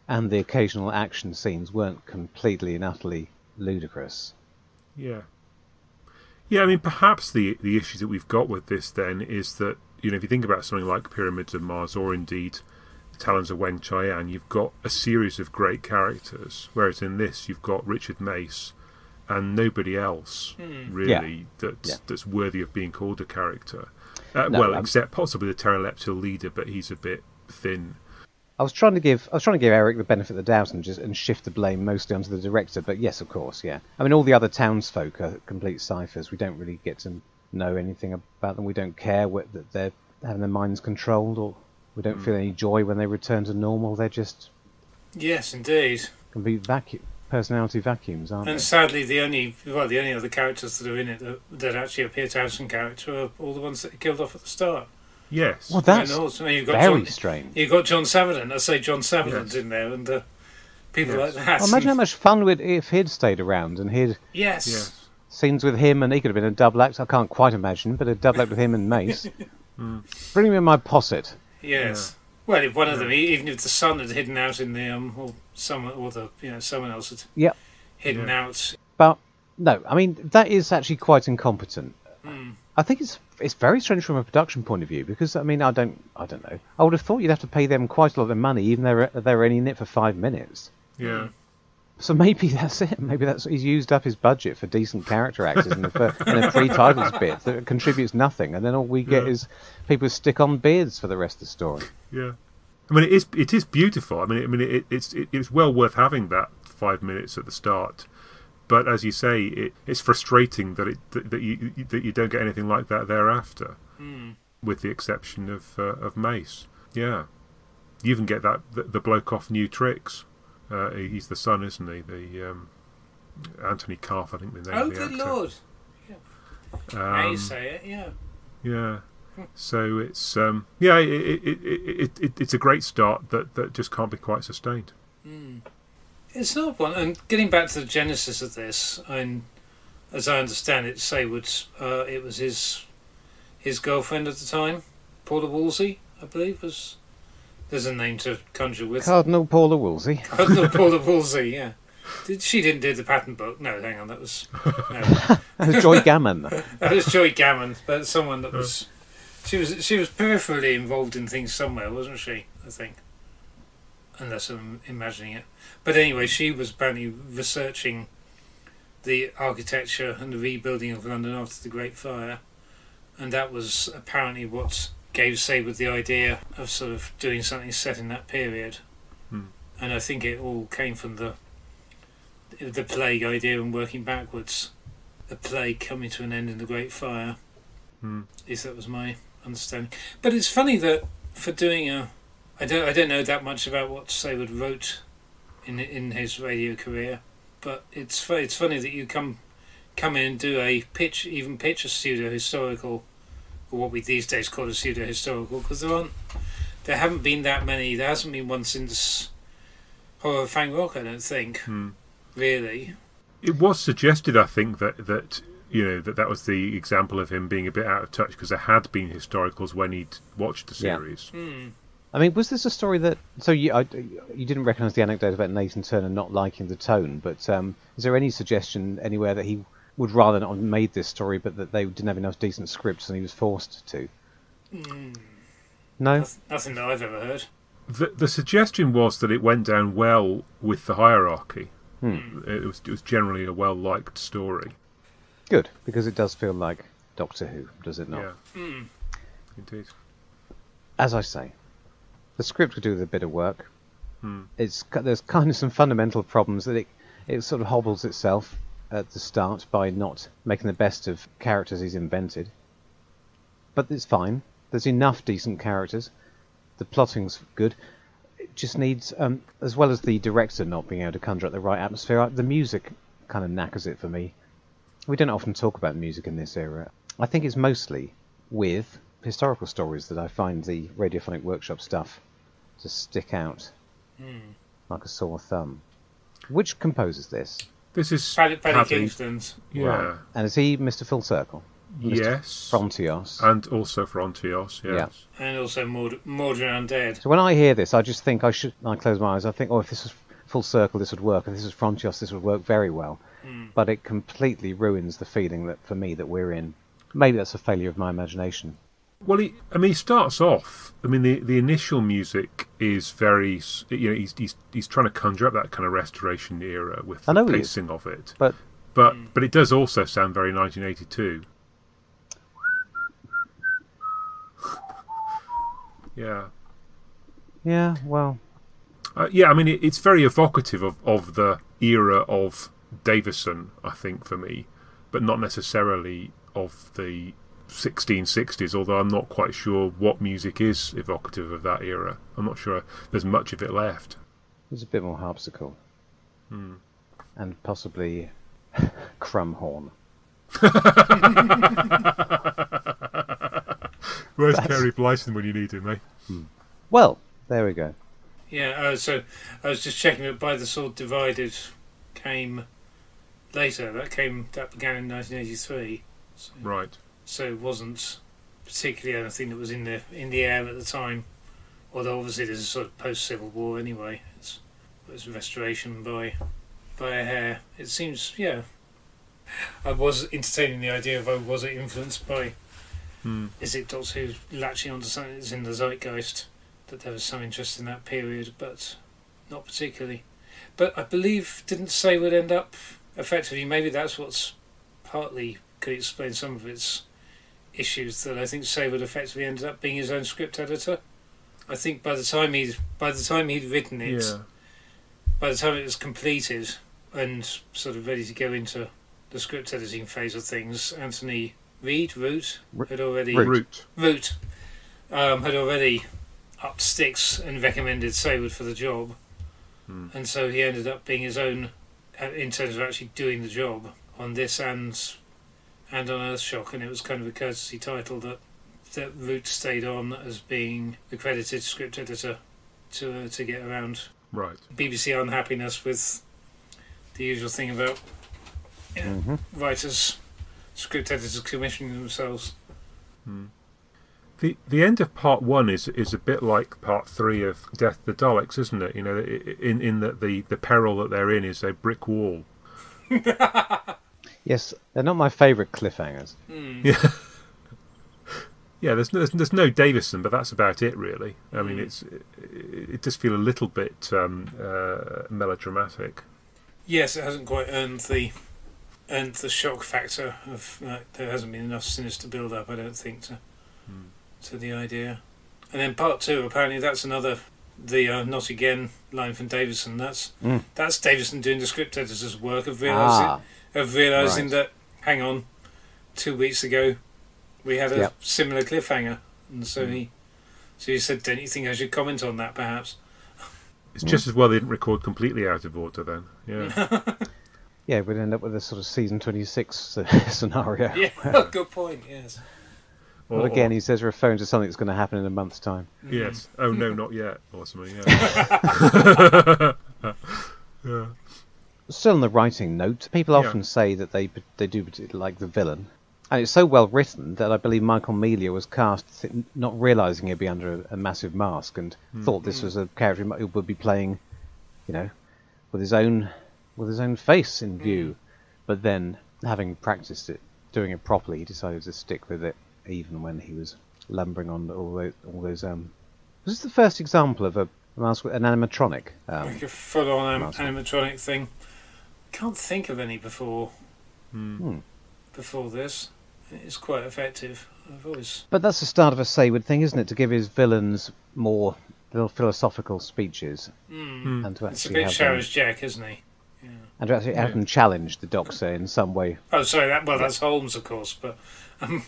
and the occasional action scenes weren't completely and utterly ludicrous. Yeah, I mean, perhaps the issue that we've got with this then is that, if you think about something like Pyramids of Mars or indeed The Talons of Wen Chian, you've got a series of great characters, whereas in this you've got Richard Mace and nobody else really that's worthy of being called a character. Except possibly the pteroleptil leader, but he's a bit thin. I was trying to give Eric the benefit of the doubt and shift the blame mostly onto the director, but yes, of course, yeah. I mean, all the other townsfolk are complete ciphers. We don't really get to know anything about them. We don't care that they're having their minds controlled, or we don't feel any joy when they return to normal. They're just indeed, complete personality vacuums, aren't they? And sadly, the only other characters that are in it that actually appear to have some character are all the ones that are killed off at the start. Yes. Well, that's you've got very strange. You've got John Sutherland. I say John Sutherland's in there, and people like that. Well, imagine how much fun if he'd stayed around and he'd scenes with him, and he could have been a double act. I can't quite imagine, but a double act with him and Mace. Bring me my posset. Yes. Yeah. Well, if one of them, even if the son had hidden out in the someone else had hidden out. But no, I mean that is actually quite incompetent. I think it's very strange from a production point of view, because I mean I don't know. I would have thought you'd have to pay them quite a lot of money, even if they're only in it for 5 minutes. Yeah. So maybe that's it. Maybe he's used up his budget for decent character actors in a pre-titles bit that contributes nothing, and then all we get is people stick on beards for the rest of the story. Yeah. I mean, it is beautiful. I mean, it's well worth having that 5 minutes at the start. But as you say, it's frustrating that you don't get anything like that thereafter, with the exception of Mace. Yeah, you even get the bloke off New Tricks. He's the son, isn't he? The Anthony Carth, I think the name of the actor. Oh, good lord! Yeah. Now you say it, yeah. Yeah. So it's it's a great start that just can't be quite sustained. It's not one. And getting back to the genesis of this, and as I understand it, Saywood's it was his girlfriend at the time, Paula Woolsey, I believe was. There's a name to conjure with. Cardinal Paula Woolsey. Cardinal Paula Woolsey, yeah. She didn't do the pattern book. No, hang on, that was Joy Gammon. That was Joy Gammon, but someone that was. She was peripherally involved in things somewhere, wasn't she? I think, unless I'm imagining it. But anyway, she was apparently researching the architecture and the rebuilding of London after the Great Fire, and that was apparently what gave Seywood the idea of sort of doing something set in that period. And I think it all came from the plague idea and working backwards. The plague coming to an end in the Great Fire. At least that was my understanding. But it's funny that for doing I don't know that much about what Seywood wrote in his radio career, but it's funny that you come in and do pitch a pseudo historical, or what we these days call a pseudo historical, because there haven't been that many. There hasn't been one since Horror of Fang Rock, I don't think. Really. It was suggested, I think, that you know that was the example of him being a bit out of touch, because there had been historicals when he'd watched the series. I mean, was this a story that... So you didn't recognise the anecdote about Nathan Turner not liking the tone, but is there any suggestion anywhere that he would rather not have made this story, but that they didn't have enough decent scripts and he was forced to? No? Nothing that I've ever heard. The suggestion was that it went down well with the hierarchy. It was generally a well-liked story. Good, because it does feel like Doctor Who, does it not? Yeah. Indeed. As I say, the script could do with a bit of work. There's kind of some fundamental problems that it sort of hobbles itself at the start by not making the best of characters he's invented. But it's fine. There's enough decent characters. The plotting's good. It just needs, as well as the director not being able to conjure up the right atmosphere, the music kind of knackers it for me. We don't often talk about music in this era. I think it's mostly with historical stories that I find the Radiophonic Workshop stuff to stick out like a sore thumb. Which composes this? This is Paddy Kingston's. Yeah. Right. And is he Mr. Full Circle? Yes. Frontios. And also Frontios, yes. Yeah. And also Mordred Undead. So when I hear this, I just think I close my eyes, I think, if this was Full Circle, this would work. If this was Frontios, this would work very well. But it completely ruins the feeling that, for me, that we're in. Maybe that's a failure of my imagination. Well, he starts off. I mean, the initial music is very. You know, he's trying to conjure up that kind of Restoration era with the pacing of it. But it does also sound very 1982. Yeah. Yeah. Well. Yeah. I mean, it's very evocative of the era of Davison, I think, for me, but not necessarily of the 1660s, although I'm not quite sure what music is evocative of that era. I'm not sure there's much of it left. There's a bit more harpsichord. And possibly Crumhorn. Where's Terry Blyton when you need him, eh? Well, there we go. Yeah, so I was just checking that By the Sword Divided came later. That began in 1983. So, right. So it wasn't particularly anything that was in the air at the time. Although obviously there's a sort of post-Civil War anyway. It was restoration by a hair. It seems, yeah. I was entertaining the idea of was it influenced by... Is it Doctor Who latching onto something that's in the zeitgeist? That there was some interest in that period, but not particularly. But I believe, didn't Seywood end up effectively, maybe that's what's partly could explain some of its issues, that I think Seywood effectively ended up being his own script editor. I think by the time he'd written it, by the time it was completed and sort of ready to go into the script editing phase of things, Anthony Root had already upped sticks and recommended Seywood for the job, and so he ended up being his own in terms of actually doing the job on this and on Earthshock, and it was kind of a courtesy title that Root stayed on as being the credited script editor to get around BBC unhappiness with the usual thing about writers, script editors commissioning themselves. The end of part 1 is a bit like part 3 of Death of the Daleks, isn't it? You know, in that the peril that they're in is a brick wall. Yes, they're not my favourite cliffhangers. Yeah. Yeah, there's no Davison, but that's about it, really. I mean, it does feel a little bit melodramatic. Yes, it hasn't quite earned the shock factor of there hasn't been enough sinister build up, I don't think, to the idea. And then part 2, apparently that's another not again line from Davison. That's Davison doing the script editor's work of realising that, hang on, 2 weeks ago we had a similar cliffhanger, and so he said, "Don't you think I should comment on that, perhaps?" It's just as well they didn't record completely out of order then. Yeah. Yeah, we'd end up with a sort of season 26 scenario. Yeah, good point. Yes. Well, again, he says referring to something that's going to happen in a month's time. Yes. Oh no, not yet, or something. Yeah. Yeah. Still on the writing note, people often say that they do particularly like the villain. And it's so well written that I believe Michael Melia was cast not realising he'd be under a massive mask, and thought this was a character who would be playing, you know, with his own face in view. But then, having practiced it, doing it properly, he decided to stick with it, even when he was lumbering on all those. Was this the first example of a mask with an animatronic? Like a full-on animatronic thing. Can't think of any before this. It's quite effective. But that's the start of a Saywood thing, isn't it? To give his villains more little philosophical speeches, and to it's a actually bit Shara's Jack, isn't he? Yeah. And to actually have them challenge the Doctor in some way. Oh, sorry. That's Holmes, of course, but.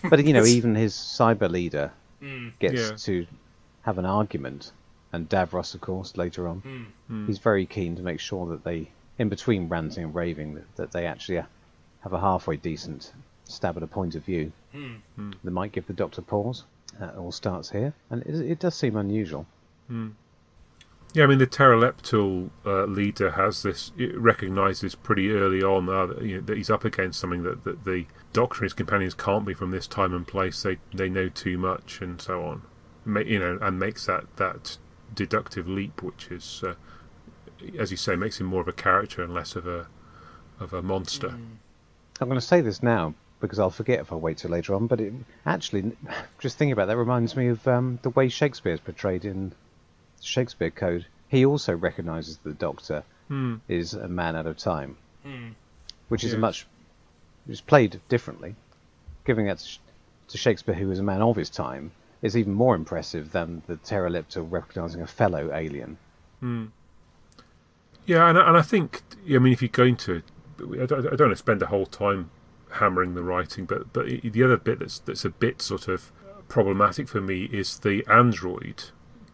But you know, even his cyber leader gets to have an argument, and Davros, of course, later on. He's very keen to make sure that they, in between ranting and raving, that they actually have a halfway decent stab at a point of view. That might give the Doctor pause. That all starts here, and it does seem unusual. Yeah, I mean, the pteroleptal leader has this, recognises pretty early on that he's up against something that the Doctor and his companions can't be from this time and place. They know too much, and so on. And makes that deductive leap, which is, as you say, makes him more of a character and less of a monster. I'm going to say this now, because I'll forget if I wait till later on, but it actually, just thinking about that, reminds me of the way Shakespeare is portrayed in Shakespeare Code. He also recognises the Doctor is a man out of time, which is it's played differently. Giving that to Shakespeare, who is a man of his time, is even more impressive than the pteroleptal recognising a fellow alien. Yeah, and I think, I mean, if you're going to, I don't want to spend the whole time hammering the writing, but the other bit that's a bit sort of problematic for me is the android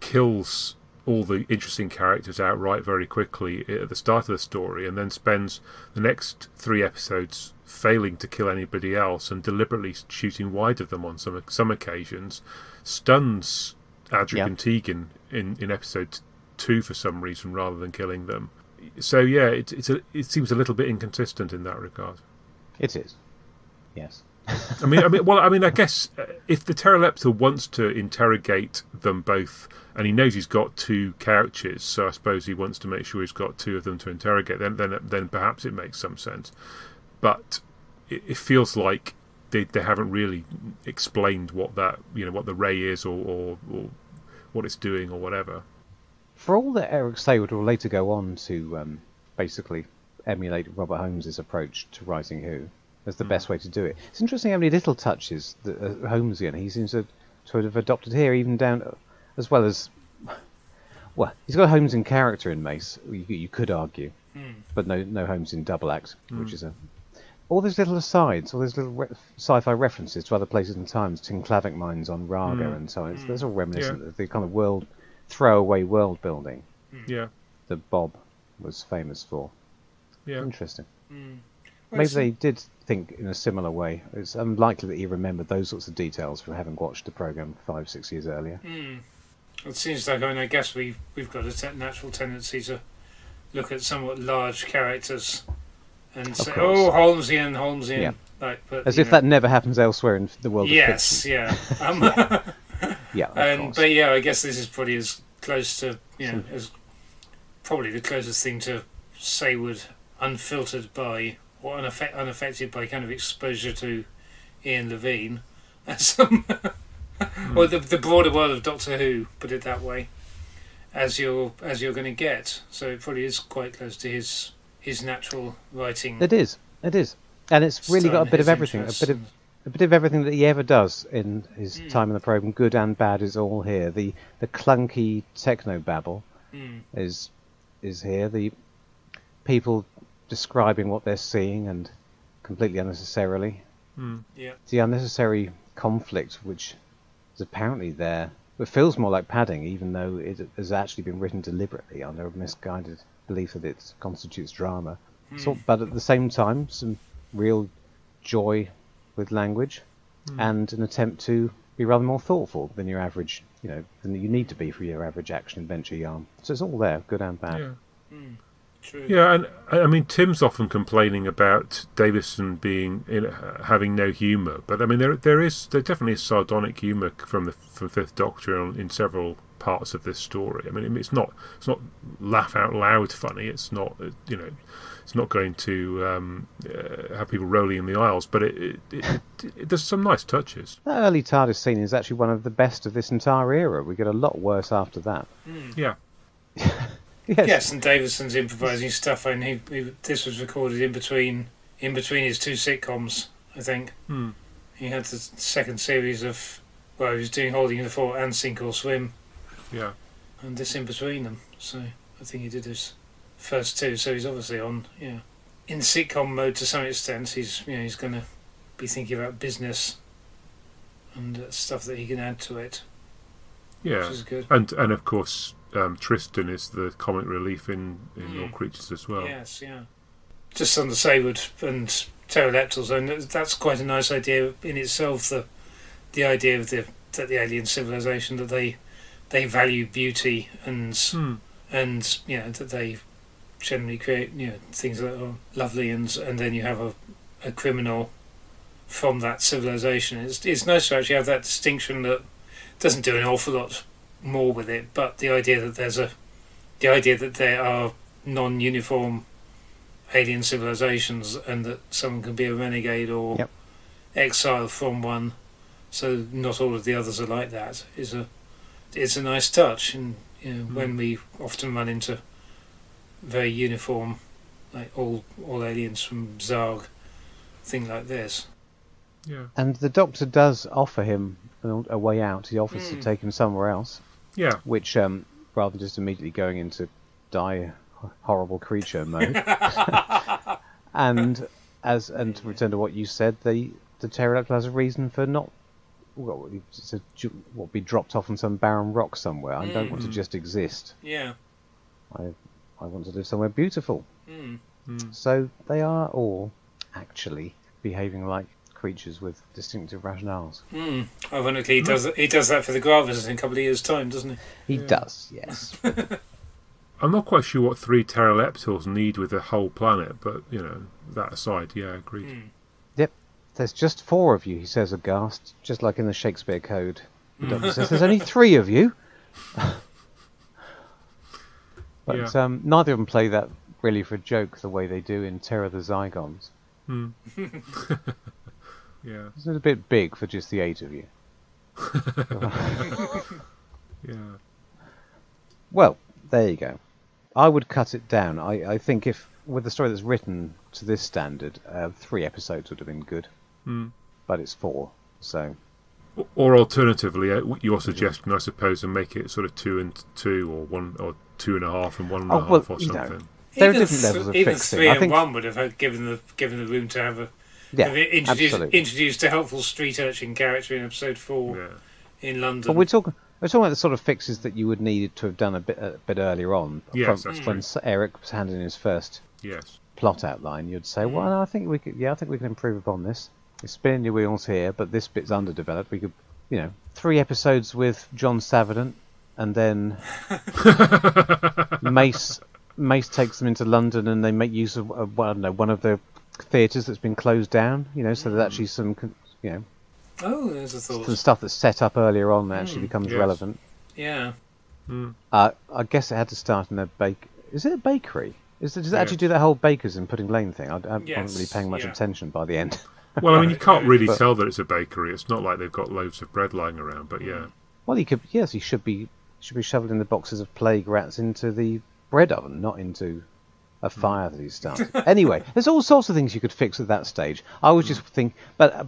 kills all the interesting characters outright very quickly at the start of the story, and then spends the next 3 episodes failing to kill anybody else and deliberately shooting wide of them on some occasions, stuns Adric and Tegan in episode 2 for some reason rather than killing them. So yeah, it seems a little bit inconsistent in that regard. It is, yes. I guess if the pteroleptal wants to interrogate them both, and he knows he's got 2 couches, so I suppose he wants to make sure he's got 2 of them to interrogate. Then perhaps it makes some sense. But it feels like they haven't really explained what that what the ray is or what it's doing or whatever. For all that Eric Saywood will later go on to basically emulate Robert Holmes's approach to writing Who as the best way to do it. It's interesting how many little touches that Holmesian he seems to have adopted here, even down as well as. Well, he's got Holmes in character in Mace. You could argue, but no Holmes in Double Act, which is all those little asides, all those little sci-fi references to other places and times, Tinclavic mines on Raga and so on. That's all reminiscent of the kind of throwaway world building that Bob was famous for. Yeah. Interesting. Maybe they did think in a similar way. It's unlikely that he remembered those sorts of details from having watched the programme 5-6 years earlier. It seems like, I guess we've got a natural tendency to look at somewhat large characters and say, "Oh, Holmesian." Yeah. Like, but, as if that never happens elsewhere in the world of fiction. Yes, yeah. Yeah, of course. But yeah, I guess this is probably as close to as probably the closest thing to Saward unfiltered by or unaffected by kind of exposure to Ian Levine as or the broader world of Doctor Who, put it that way, as you're going to get. So it probably is quite close to his natural writing. It is, and it's really got a bit of everything. A bit of everything that he ever does in his time in the program, good and bad, is all here. The clunky techno babble is here. The people describing what they're seeing and completely unnecessarily. Yeah. The unnecessary conflict, which is apparently there, but feels more like padding, even though it has actually been written deliberately under a misguided belief that it constitutes drama. So, but at the same time, some real joy with language and an attempt to be rather more thoughtful than your average, than you need to be for your average action adventure yarn. So it's all there, good and bad. Yeah. True. Yeah, and I mean, Tim's often complaining about Davison being having no humour, but I mean, there definitely is sardonic humour from Fifth Doctor in several parts of this story. I mean, it's not laugh out loud funny. It's not it's not going to have people rolling in the aisles, but it there's some nice touches. That early TARDIS scene is actually one of the best of this entire era. We get a lot worse after that. Yeah. Yes, and Davison's improvising stuff, and this was recorded in between his two sitcoms, I think. He had the second series of, he was doing Holding in the Fort and Sink or Swim. Yeah. And this in between them. So I think he did his first two, so he's obviously on, in sitcom mode to some extent. He's going to be thinking about business and stuff that he can add to it. Yeah. Which is good. And of course, Tristan is the comic relief in Your Creatures as well. Yes, yeah. Just on the Saward and pterodactyls, and that's quite a nice idea in itself. The idea of that the alien civilization, that they value beauty and that they generally create things that are lovely, and then you have a criminal from that civilization. It's nice to actually have that distinction that doesn't do an awful lot more with it, but the idea that there are non-uniform alien civilizations and that someone can be a renegade or exile from one, so not all of the others are like that, is a nice touch. And when we often run into very uniform, like all aliens from Zarg, thing like this. Yeah. And the Doctor does offer him a way out. He offers to take him somewhere else. Yeah. Which, rather than just immediately going into die horrible creature mode, and to return to what you said, the pterodactyl has a reason for not be dropped off on some barren rock somewhere. I don't want to just exist. Yeah. I want to live somewhere beautiful. So they are all actually behaving like creatures with distinctive rationales. Ironically, he does that for the Gravas in a couple of years' time, doesn't he? He does, yes. I'm not quite sure what 3 pteroleptils need with a whole planet, but that aside, yeah, agreed. Yep, there's just 4 of you, he says aghast, just like in the Shakespeare Code. The Doctor says there's only 3 of you. But neither of them play that really for a joke the way they do in Terror of the Zygons. Yeah. It's a bit big for just the 8 of you. Yeah. Well, there you go. I would cut it down. I think if, with the story that's written to this standard, 3 episodes would have been good. But it's 4, so... Or alternatively, your suggestion, I suppose, and make it sort of 2 and 2, or 1 or 2.5 and 1.5 or something. There are different levels of even fixing. 3 and 1 would have given the room to have introduced a helpful street urchin character in episode 4 in London. But we're talking about the sort of fixes that you would need to have done a bit earlier on. Yes, when Eric was handing his first plot outline, you'd say, "Well, no, I think we can improve upon this. You're spinning your wheels here, but this bit's underdeveloped. We could, 3 episodes with John Savardant, and then Mace takes them into London, and they make use of one of the theatres that's been closed down. So there's actually some, Oh, there's a thought. The stuff that's set up earlier on actually becomes yes. relevant. Yeah. I guess it had to start in a bake. Is it a bakery? Does it actually do that whole bakers and pudding lane thing? I wasn't really paying much attention by the end. Well, I mean, you can't really tell that it's a bakery. It's not like they've got loads of bread lying around, but yeah. Well, he should be shoveling the boxes of plague rats into the bread oven, not into a fire that he started. Anyway, there's all sorts of things you could fix at that stage. I would just think, but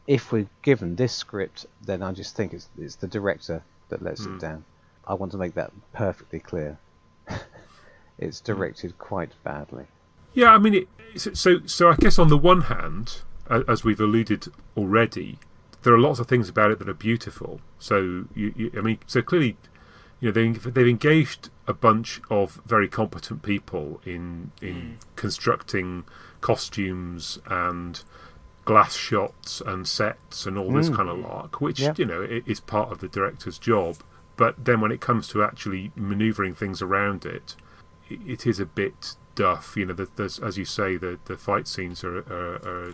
if we're given this script, then I just think it's the director that lets it down. I want to make that perfectly clear. It's directed quite badly. Yeah, I mean, so I guess on the one hand, as we've alluded already, there are lots of things about it that are beautiful. So so clearly, they've engaged a bunch of very competent people in constructing costumes and glass shots and sets and all this kind of lark, which is part of the director's job. But then when it comes to actually manoeuvring things around it, it is a bit duff. There's, as you say, the fight scenes are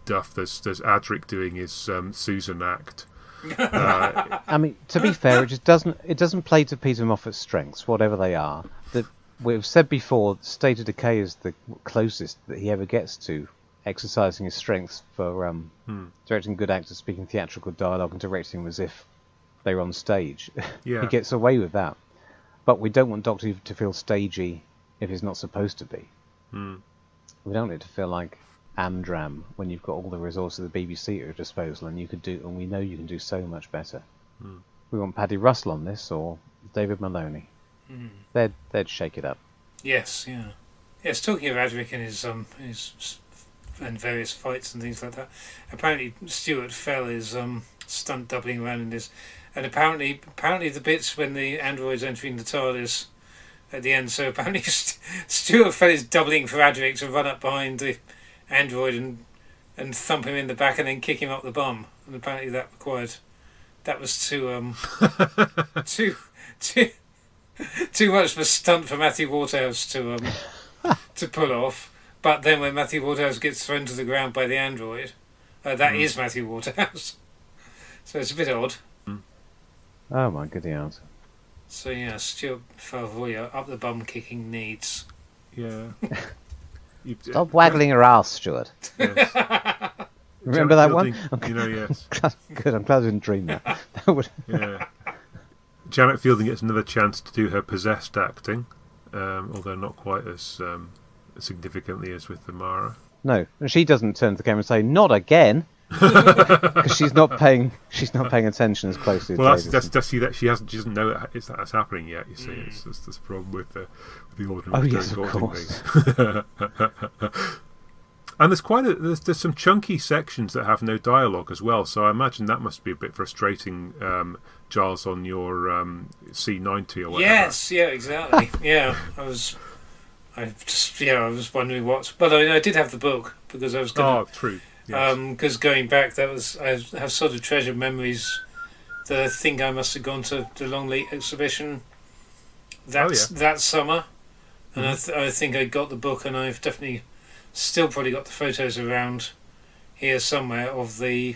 duff. There's Adric doing his Susan act. I mean, to be fair, it doesn't play to Peter Moffat's strengths, whatever they are. We've said before, State of Decay is the closest that he ever gets to exercising his strengths for directing good actors, speaking theatrical dialogue, and directing them as if they were on stage. Yeah. He gets away with that. But we don't want Doctor Who to feel stagey if he's not supposed to be. We don't want it to feel like Amdram when you've got all the resources of the BBC at your disposal, and we know you can do so much better. We want Paddy Russell on this, or David Maloney. They'd shake it up. Yes, yeah. Yes, talking of Adric and his and various fights and things like that, apparently Stuart Fell is stunt doubling around in this, and apparently the bits when the android's entering the TARDIS at the end, so apparently Stuart Fell is doubling for Adric to run up behind the android and thump him in the back and then kick him up the bum, and apparently that was too too much of a stunt for Matthew Waterhouse to pull off. But then when Matthew Waterhouse gets thrown to the ground by the android, that is Matthew Waterhouse. So it's a bit odd. Oh my goody aunt. So yeah, Stuart Falvoya, up the bum kicking needs. Yeah. Stop waggling your ass, Stuart. Yes. Remember that one? Yes. Good, I'm glad I didn't dream that. Yeah. Janet Fielding gets another chance to do her possessed acting, although not quite as significantly as with the Mara. No, and she doesn't turn to the camera and say, "Not again," because she's not paying attention as closely. Well, as that's that she doesn't know that's happening yet. You see, that's the problem with the ordinary. Oh yes, of course. And there's some chunky sections that have no dialogue as well. So I imagine that must be a bit frustrating, Giles, on your C90 or whatever. Yes, yeah, exactly. Yeah, I was wondering what. But I did have the book because I was going. Oh, true. Yes. Because going back, I have sort of treasured memories that I think I must have gone to the Longleat exhibition that summer, and I think I got the book, and I've definitely still probably got the photos around here somewhere of the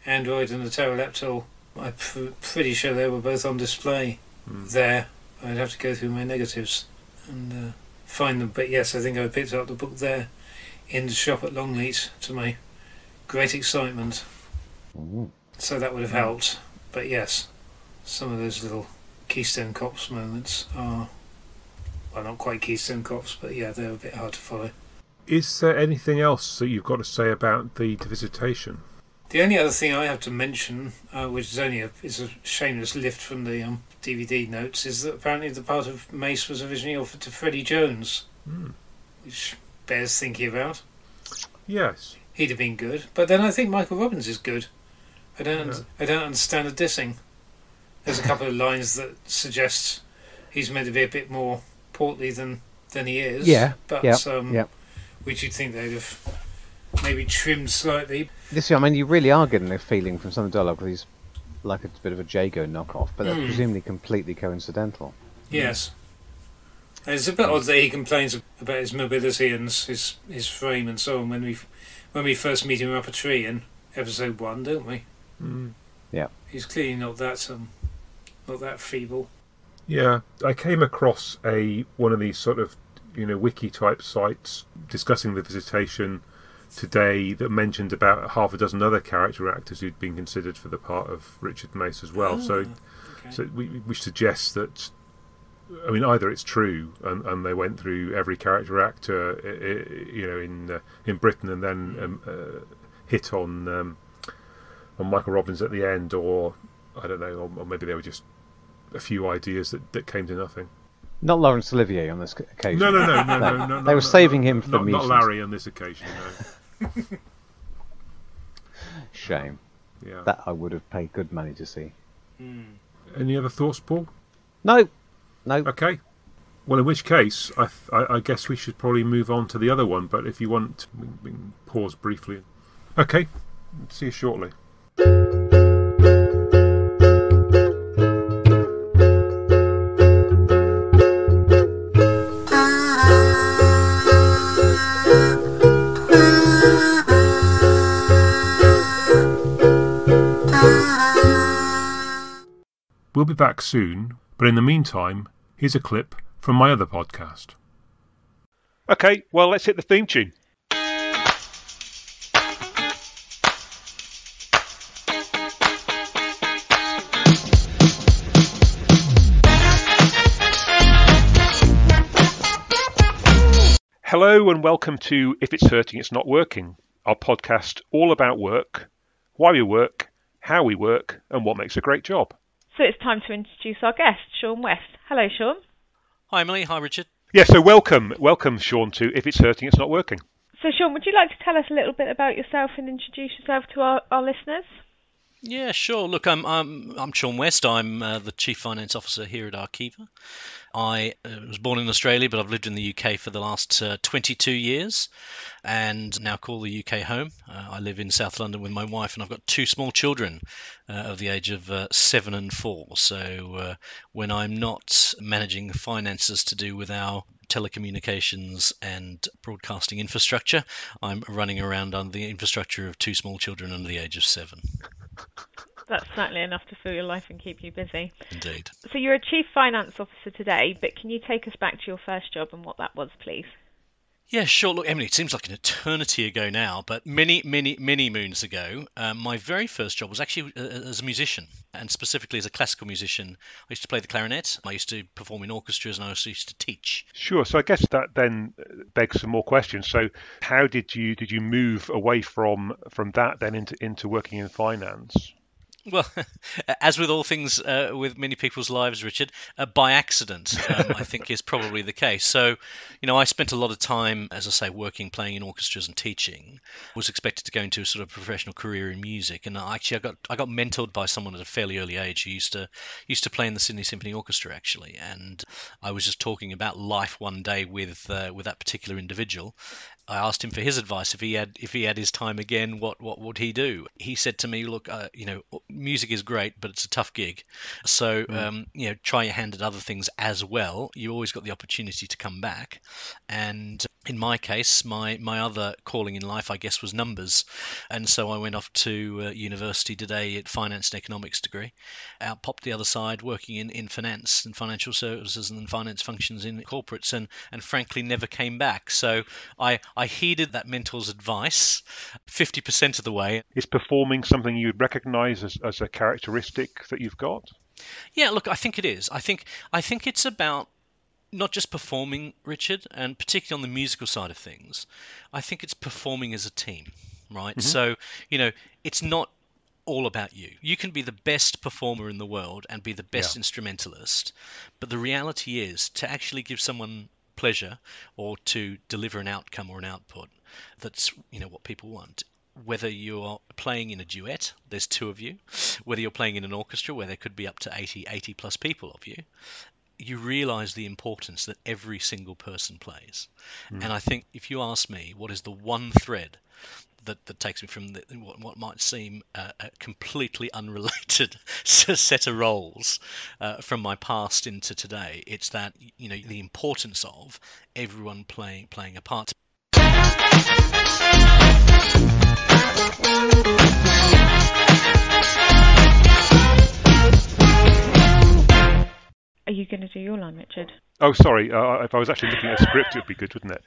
android and the pterodactyl. I'm pretty sure they were both on display there. I'd have to go through my negatives and find them, but yes, I think I picked up the book there in the shop at Longleat to my great excitement. So that would have helped. But yes, some of those little Keystone Cops moments are, well, not quite Keystone Cops, but yeah, they're a bit hard to follow. Is there anything else that you've got to say about the Visitation? The only other thing I have to mention, which is only a shameless lift from the DVD notes, is that apparently the part of Mace was originally offered to Freddie Jones, which bears thinking about. Yes, he'd have been good, but then I think Michael Robbins is good. I don't understand the dissing. There's a couple of lines that suggest he's meant to be a bit more portly than he is. Yeah, but which you'd think they'd have maybe trimmed slightly. I mean, you really are getting a feeling from some of the dialogue that he's like a bit of a Jago knockoff, but that's presumably completely coincidental. Yes. And it's a bit odd that he complains about his mobility and his frame and so on when we first meet him up a tree, and episode 1, don't we? Yeah. He's clearly not that feeble. Yeah, I came across one of these sort of wiki type sites discussing the Visitation today that mentioned about half a dozen other character actors who'd been considered for the part of Richard Mace as well. Okay. So we suggest that, I mean, either it's true and they went through every character actor in Britain and then hit on Michael Robbins at the end, or I don't know, or maybe they were just a few ideas that came to nothing. Not Laurence Olivier on this occasion. No. They were saving him for the not Larry on this occasion. No. Shame. Yeah. That I would have paid good money to see. Any other thoughts, Paul? No. Okay. Well, in which case, I guess we should probably move on to the other one. But if you want, we can pause briefly. Okay. See you shortly. We'll be back soon, but in the meantime, here's a clip from my other podcast. Okay, well, let's hit the theme tune. Hello and welcome to If It's Hurting, It's Not Working, our podcast all about work, why we work, how we work, and what makes a great job. So it's time to introduce our guest, Sean West. Hello, Sean. Hi, Emily. Hi, Richard. Yeah, so welcome, Sean, to If It's Hurting, It's Not Working. So, Sean, would you like to tell us a little bit about yourself and introduce yourself to our listeners? Yeah, sure. Look, I'm Sean West. I'm the Chief Finance Officer here at Arqiva. I was born in Australia, but I've lived in the UK for the last 22 years and now call the UK home. I live in South London with my wife, and I've got two small children of the age of 7 and 4. So when I'm not managing the finances to do with our telecommunications and broadcasting infrastructure, I'm running around on the infrastructure of two small children under the age of 7. That's certainly enough to fill your life and keep you busy. Indeed. So you're a Chief Finance Officer today, but can you take us back to your first job and what that was, please? Yeah, sure. Look, Emily, it seems like an eternity ago now, but many moons ago, my very first job was actually as a musician, and specifically as a classical musician. I used to play the clarinet, I used to perform in orchestras, and I also used to teach. Sure. So I guess that then begs some more questions. So how did you move away from that then into working in finance? Well, as with all things with many people's lives, Richard, by accident, I think is probably the case. So, I spent a lot of time, as I say, working, playing in orchestras and teaching. Was expected to go into a sort of professional career in music, and I got mentored by someone at a fairly early age who used to play in the Sydney Symphony Orchestra actually, and I was just talking about life one day with that particular individual. I asked him for his advice. If he had his time again, what would he do? He said to me, "Look, music is great, but it's a tough gig. So try your hand at other things as well. You always got the opportunity to come back." And in my case, my other calling in life, I guess, was numbers. And so I went off to university, did a finance and economics degree. Out popped the other side, working in finance and financial services and finance functions in corporates, and frankly never came back. So I heeded that mentor's advice 50% of the way. Is performing something you'd recognise as a characteristic that you've got? Yeah, look, I think it is. I think it's about not just performing, Richard, and particularly on the musical side of things. I think it's performing as a team, right? Mm-hmm. So, it's not all about you. You can be the best performer in the world and be the best instrumentalist, but the reality is to actually give someone pleasure or to deliver an outcome or an output that's what people want. Whether you're playing in a duet, there's two of you, whether you're playing in an orchestra where there could be up to 80 plus people of you, you realize the importance that every single person plays. And I think if you ask me what is the one thread that takes me from what might seem a completely unrelated set of roles from my past into today, it's that the importance of everyone playing a part. Are you going to do your line, Richard? Oh, sorry. If I was actually looking at a script, it would be good, wouldn't it?